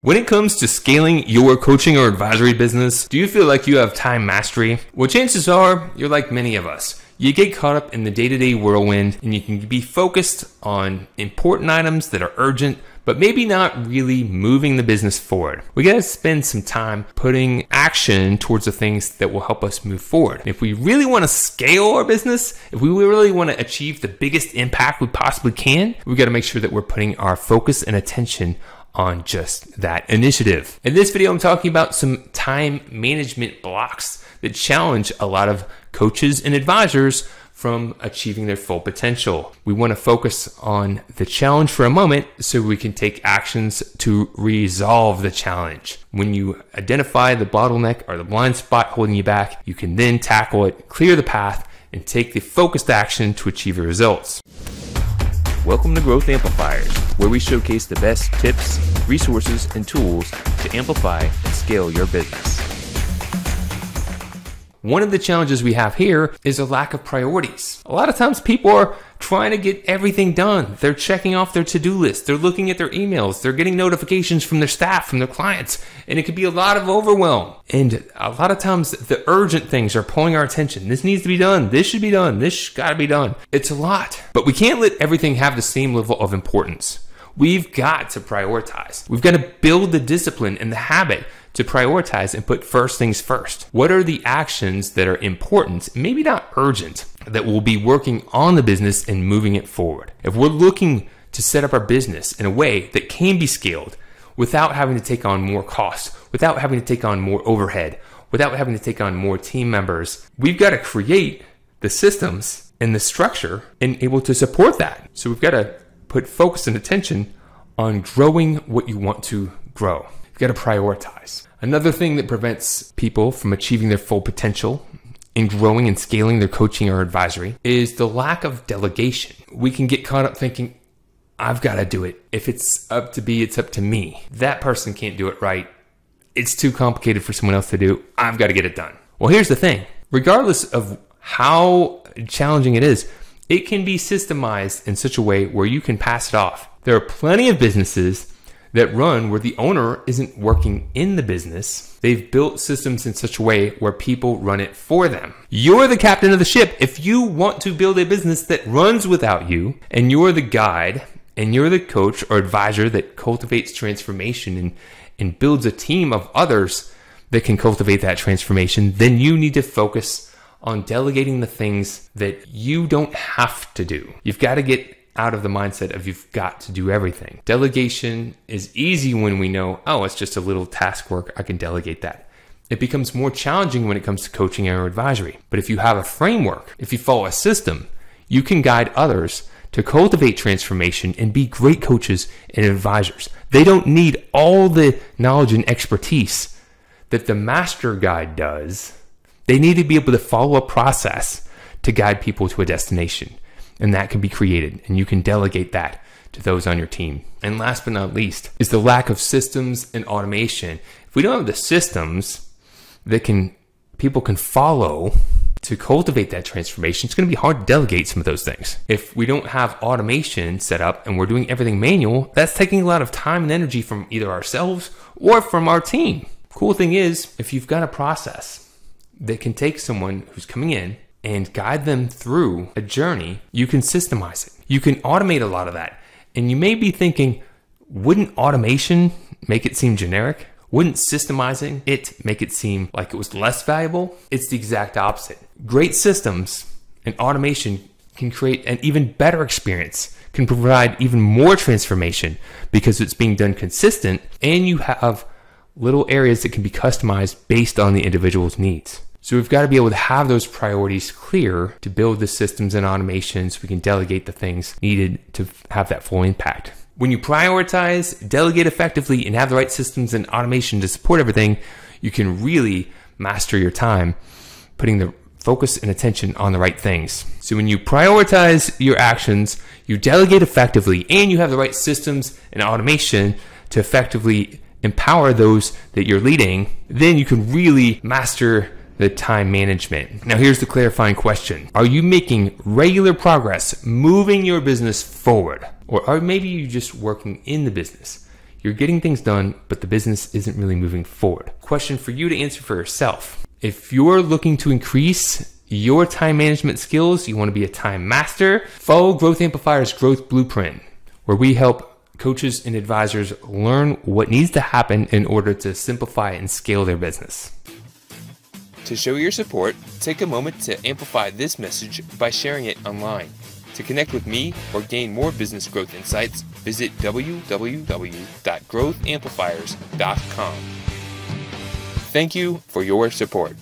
When it comes to scaling your coaching or advisory business, do you feel like you have time mastery? Well, chances are you're like many of us. You get caught up in the day-to-day whirlwind and you can be focused on important items that are urgent, but maybe not really moving the business forward. We gotta spend some time putting action towards the things that will help us move forward. If we really wanna scale our business, if we really wanna achieve the biggest impact we possibly can, we gotta make sure that we're putting our focus and attention on just that initiative. In this video, I'm talking about some time management blocks that challenge a lot of coaches and advisors from achieving their full potential. We want to focus on the challenge for a moment so we can take actions to resolve the challenge. When you identify the bottleneck or the blind spot holding you back, you can then tackle it, clear the path, and take the focused action to achieve your results. Welcome to Growth Amplifiers, where we showcase the best tips, resources, and tools to amplify and scale your business. One of the challenges we have here is a lack of priorities. A lot of times people are trying to get everything done. They're checking off their to-do list. They're looking at their emails. They're getting notifications from their staff, from their clients, and it can be a lot of overwhelm. And a lot of times the urgent things are pulling our attention. This needs to be done. This should be done. This gotta be done. It's a lot, but we can't let everything have the same level of importance. We've got to prioritize. We've got to build the discipline and the habit to prioritize and put first things first. What are the actions that are important, maybe not urgent, that will be working on the business and moving it forward? If we're looking to set up our business in a way that can be scaled without having to take on more costs, without having to take on more overhead, without having to take on more team members, we've got to create the systems and the structure and able to support that. So we've got to put focus and attention on growing what you want to grow. You've got to prioritize. Another thing that prevents people from achieving their full potential in growing and scaling their coaching or advisory is the lack of delegation. We can get caught up thinking, I've got to do it. If it's up to be, it's up to me. That person can't do it right. It's too complicated for someone else to do. I've got to get it done. Well, here's the thing. Regardless of how challenging it is, it can be systemized in such a way where you can pass it off. There are plenty of businesses that run where the owner isn't working in the business. They've built systems in such a way where people run it for them. You're the captain of the ship. If you want to build a business that runs without you, and you're the guide, and you're the coach or advisor that cultivates transformation and builds a team of others that can cultivate that transformation, then you need to focus on delegating the things that you don't have to do. You've got to get out of the mindset of you've got to do everything. Delegation is easy when we know, oh, it's just a little task work, I can delegate that. It becomes more challenging when it comes to coaching or advisory. But if you have a framework, if you follow a system, you can guide others to cultivate transformation and be great coaches and advisors. They don't need all the knowledge and expertise that the master guide does. They need to be able to follow a process to guide people to a destination. And that can be created, and you can delegate that to those on your team. And last but not least is the lack of systems and automation. If we don't have the systems that people can follow to cultivate that transformation, it's going to be hard to delegate some of those things. If we don't have automation set up and we're doing everything manual, that's taking a lot of time and energy from either ourselves or from our team. Cool thing is, if you've got a process that can take someone who's coming in and guide them through a journey, you can systemize it. You can automate a lot of that. And you may be thinking, wouldn't automation make it seem generic? Wouldn't systemizing it make it seem like it was less valuable? It's the exact opposite. Great systems and automation can create an even better experience, can provide even more transformation because it's being done consistent, and you have little areas that can be customized based on the individual's needs. So we've got to be able to have those priorities clear to build the systems and automations. We can delegate the things needed to have that full impact. When you prioritize, delegate effectively, and have the right systems and automation to support everything, you can really master your time, putting the focus and attention on the right things. So when you prioritize your actions, you delegate effectively, and you have the right systems and automation to effectively empower those that you're leading, then you can really master the time management. Now here's the clarifying question. Are you making regular progress moving your business forward? Or are maybe you just working in the business? You're getting things done, but the business isn't really moving forward. Question for you to answer for yourself. If you're looking to increase your time management skills, you want to be a time master, follow Growth Amplifier's Growth Blueprint, where we help coaches and advisors learn what needs to happen in order to simplify and scale their business. To show your support, take a moment to amplify this message by sharing it online. To connect with me or gain more business growth insights, visit www.growthamplifiers.com. Thank you for your support.